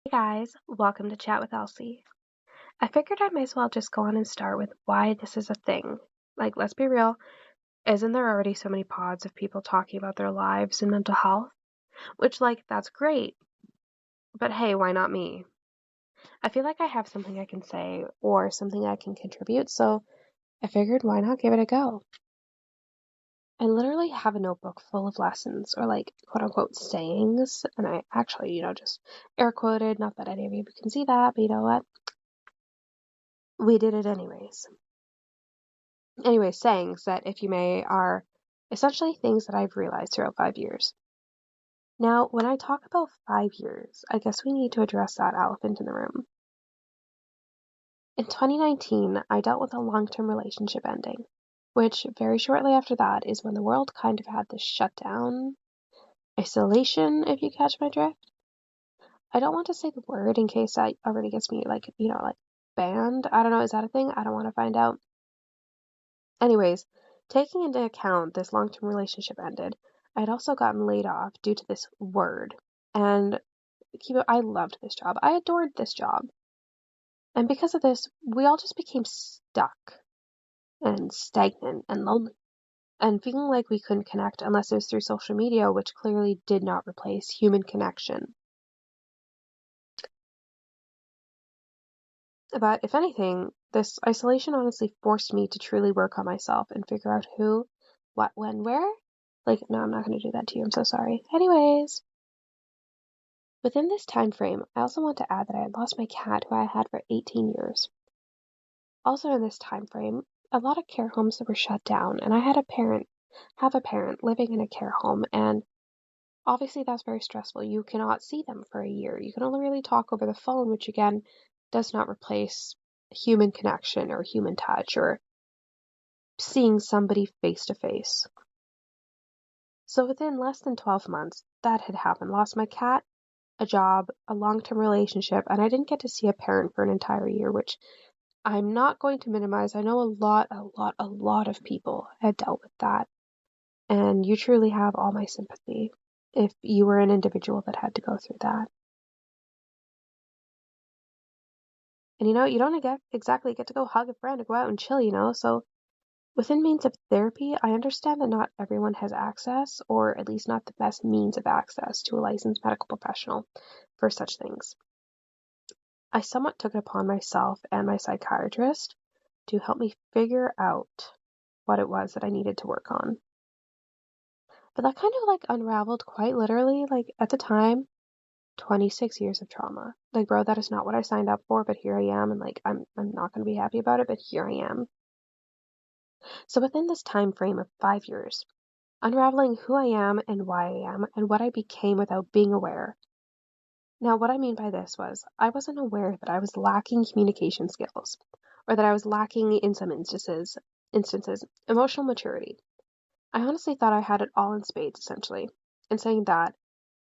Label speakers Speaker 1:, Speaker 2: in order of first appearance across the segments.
Speaker 1: Hey guys, welcome to Chat with Elsie. I figured I might as well just go on and start with why this is a thing. Like, let's be real, isn't there already so many pods of people talking about their lives and mental health? Which, that's great, but hey, why not me? I feel like I have something I can say or something I can contribute, so I figured why not give it a go? I literally have a notebook full of lessons or quote unquote sayings, and I actually, just air quoted, not that any of you can see that, but you know what? We did it anyways. Anyway, sayings that, if you may, are essentially things that I've realized throughout 5 years. Now, when I talk about 5 years, I guess we need to address that elephant in the room. In 2019, I dealt with a long-term relationship ending, which very shortly after that is when the world kind of had this shutdown, isolation, if you catch my drift. I don't want to say the word in case that already gets me, banned. I don't know, is that a thing? I don't want to find out. Anyways, taking into account this long-term relationship ended, I had also gotten laid off due to this word. And I loved this job. I adored this job. And because of this, we all just became stuck and stagnant and lonely and feeling like we couldn't connect unless it was through social media, which clearly did not replace human connection. But if anything, this isolation honestly forced me to truly work on myself and figure out who, what, when, where. No, I'm not going to do that to you. I'm so sorry. Anyways, within this time frame, I also want to add that I had lost my cat who I had for 18 years. Also in this time frame, a lot of care homes that were shut down, and I had have a parent living in a care home, and obviously that's very stressful. You cannot see them for a year. You can only really talk over the phone, which again does not replace human connection or human touch or seeing somebody face to face. So within less than 12 months, that had happened. Lost my cat, a job, a long-term relationship, and I didn't get to see a parent for an entire year, which I'm not going to minimize. I know a lot of people had dealt with that, and you truly have all my sympathy if you were an individual that had to go through that. And you don't exactly get to go hug a friend or go out and chill. So within means of therapy, I understand that not everyone has access, or at least not the best means of access, to a licensed medical professional for such things. I somewhat took it upon myself and my psychiatrist to help me figure out what it was that I needed to work on. But that kind of unraveled quite literally, at the time, 26 years of trauma. Bro, that is not what I signed up for, but here I am, and I'm not going to be happy about it, but here I am. So within this time frame of 5 years, unraveling who I am and why I am and what I became without being aware. Now, what I mean by this was I wasn't aware that I was lacking communication skills, or that I was lacking in some instances emotional maturity. I honestly thought I had it all in spades, essentially. In saying that,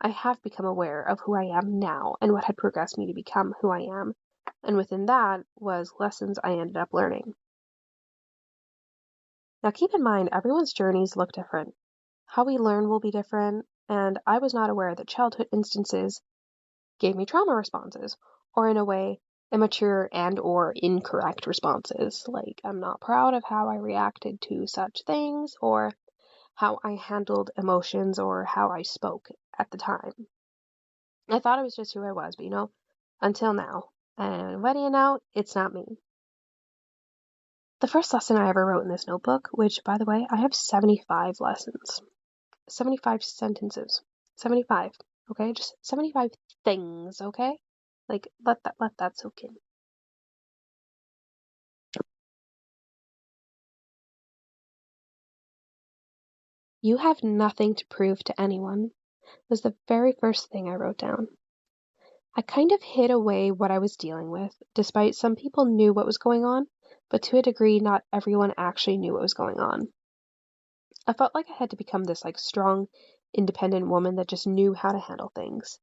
Speaker 1: I have become aware of who I am now and what had progressed me to become who I am, and within that was lessons I ended up learning. Now keep in mind, everyone's journeys look different. How we learn will be different, and I was not aware that childhood instances gave me trauma responses, or in a way, immature and or incorrect responses. I'm not proud of how I reacted to such things, or how I handled emotions, or how I spoke at the time. I thought it was just who I was, but until now. And what do you know? It's not me. The first lesson I ever wrote in this notebook, which, by the way, I have 75 lessons, 75 sentences, 75, okay? Just 75 things, okay? Let that soak in. You have nothing to prove to anyone was the very first thing I wrote down. I kind of hid away what I was dealing with, despite some people knew what was going on, but to a degree, not everyone actually knew what was going on. I felt like I had to become this strong, independent woman that just knew how to handle things.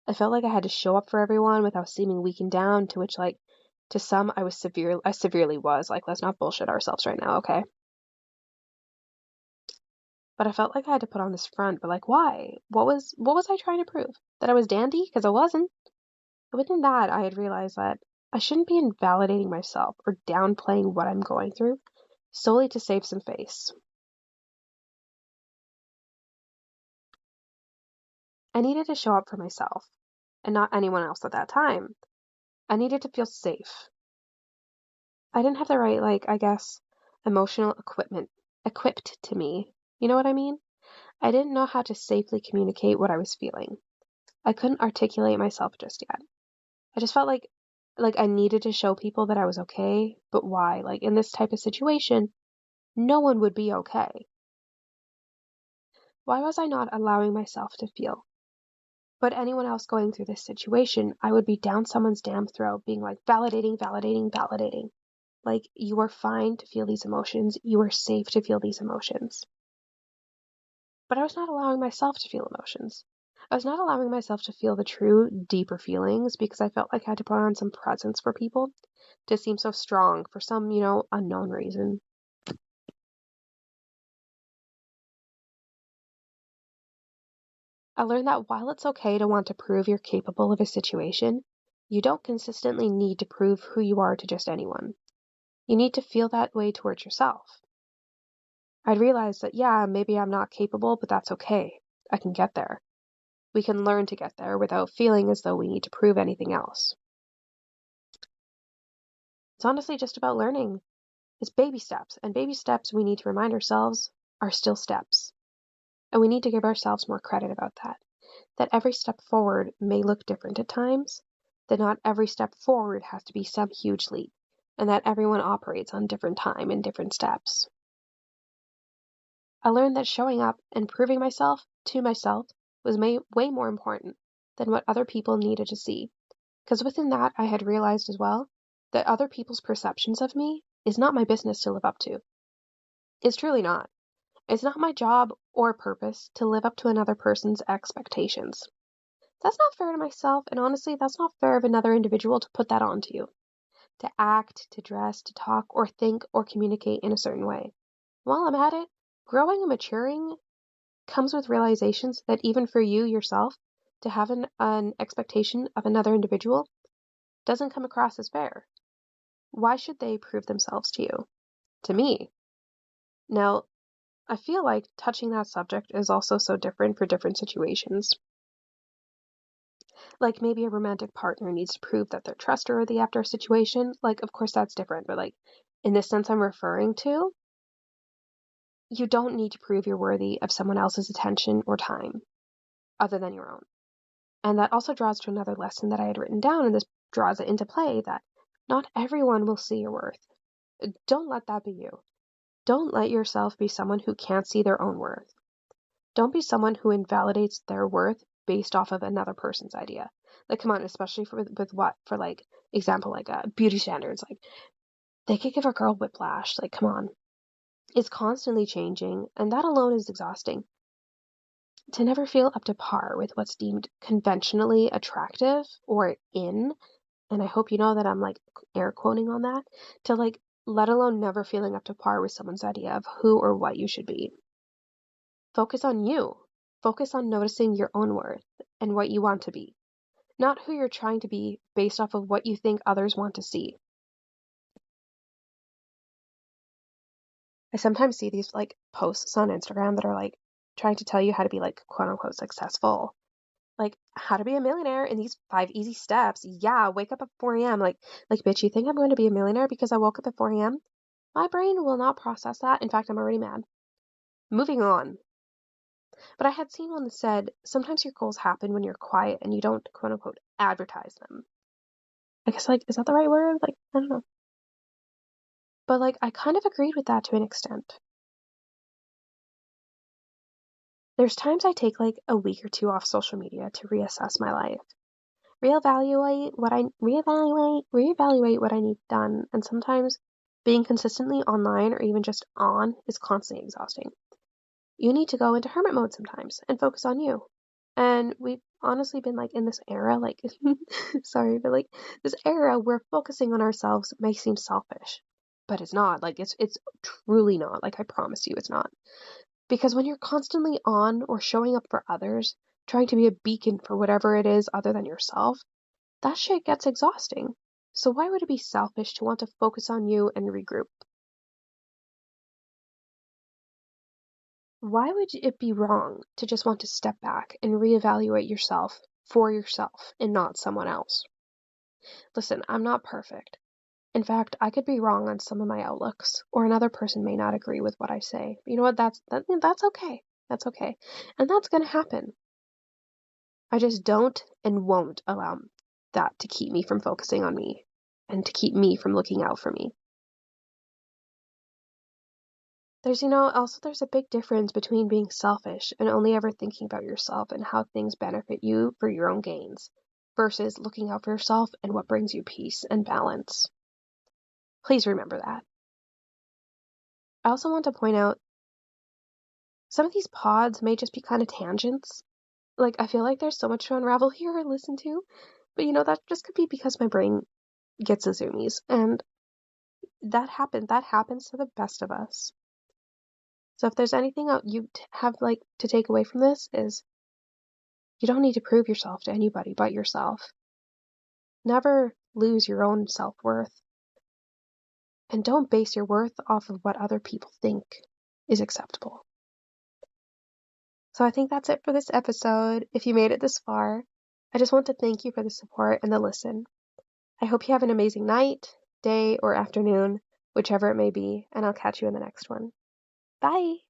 Speaker 1: I felt like I had to show up for everyone without seeming weak and down, to which to some I severely was. Let's not bullshit ourselves right now, okay? But I felt like I had to put on this front, but why? What was I trying to prove? That I was dandy? Because I wasn't. But within that, I had realized that I shouldn't be invalidating myself or downplaying what I'm going through solely to save some face. I needed to show up for myself and not anyone else at that time. I needed to feel safe. I didn't have the right, I guess, emotional equipment equipped to me. You know what I mean? I didn't know how to safely communicate what I was feeling. I couldn't articulate myself just yet. I just felt like I needed to show people that I was okay, but why? Like in this type of situation, no one would be okay. Why was I not allowing myself to feel? But anyone else going through this situation, I would be down someone's damn throat, being like, validating, validating, validating. Like, you are fine to feel these emotions. You are safe to feel these emotions. But I was not allowing myself to feel emotions. I was not allowing myself to feel the true, deeper feelings because I felt like I had to put on some presence for people to seem so strong for some, unknown reason. I learned that while it's okay to want to prove you're capable of a situation, you don't consistently need to prove who you are to just anyone. You need to feel that way towards yourself. I'd realized that, yeah, maybe I'm not capable, but that's okay. I can get there. We can learn to get there without feeling as though we need to prove anything else. It's honestly just about learning. It's baby steps, and baby steps, we need to remind ourselves, are still steps. And we need to give ourselves more credit about that. That every step forward may look different at times, that not every step forward has to be some huge leap, and that everyone operates on different time and different steps. I learned that showing up and proving myself to myself was way more important than what other people needed to see. Because within that, I had realized as well that other people's perceptions of me is not my business to live up to. It's truly not. It's not my job or purpose to live up to another person's expectations. That's not fair to myself, and honestly, that's not fair of another individual to put that onto you. To act, to dress, to talk, or think, or communicate in a certain way. While I'm at it, growing and maturing comes with realizations that even for you yourself, to have an expectation of another individual doesn't come across as fair. Why should they prove themselves to you? To me. Now, I feel like touching that subject is also so different for different situations. Like maybe a romantic partner needs to prove that they're trustworthy after a situation. Like, of course, that's different. But like, in this sense I'm referring to, you don't need to prove you're worthy of someone else's attention or time other than your own. And that also draws to another lesson that I had written down, and this draws it into play that not everyone will see your worth. Don't let that be you. Don't let yourself be someone who can't see their own worth. Don't be someone who invalidates their worth based off of another person's idea. Like, come on, especially with what? For like, example, like beauty standards. Like, they could give a girl whiplash. Like, come on. It's constantly changing, and that alone is exhausting. To never feel up to par with what's deemed conventionally attractive or in, and I hope you know that I'm like air quoting on that, to like, let alone never feeling up to par with someone's idea of who or what you should be. Focus on you. Focus on noticing your own worth and what you want to be, not who you're trying to be based off of what you think others want to see. I sometimes see these like posts on Instagram that are like trying to tell you how to be like quote unquote successful. Like how to be a millionaire in these 5 easy steps. Yeah, wake up at 4 a.m. Like bitch, you think I'm going to be a millionaire because I woke up at 4 a.m.? My brain will not process that. In fact, I'm already mad. Moving on. But I had seen one that said, sometimes your goals happen when you're quiet and you don't quote unquote advertise them. I guess like, is that the right word? Like, I don't know. But like, I kind of agreed with that to an extent. There's times I take like a week or two off social media to reassess my life. Reevaluate what I need done, and sometimes being consistently online or even just on is constantly exhausting. You need to go into hermit mode sometimes and focus on you. And we've honestly been like in this era, like sorry, but like this era where focusing on ourselves may seem selfish. But it's not. Like it's truly not. Like I promise you it's not. Because when you're constantly on or showing up for others, trying to be a beacon for whatever it is other than yourself, that shit gets exhausting. So why would it be selfish to want to focus on you and regroup? Why would it be wrong to just want to step back and reevaluate yourself for yourself and not someone else? Listen, I'm not perfect. In fact, I could be wrong on some of my outlooks, or another person may not agree with what I say. You know what? That's okay. That's okay. And that's gonna happen. I just don't and won't allow that to keep me from focusing on me and to keep me from looking out for me. There's a big difference between being selfish and only ever thinking about yourself and how things benefit you for your own gains versus looking out for yourself and what brings you peace and balance. Please remember that. I also want to point out some of these pods may just be kind of tangents. Like, I feel like there's so much to unravel here and listen to, but that just could be because my brain gets the zoomies, and that happens to the best of us. So if there's anything you have like to take away from this is you don't need to prove yourself to anybody but yourself. Never lose your own self-worth, and don't base your worth off of what other people think is acceptable. So I think that's it for this episode. If you made it this far, I just want to thank you for the support and the listen. I hope you have an amazing night, day, or afternoon, whichever it may be, and I'll catch you in the next one. Bye!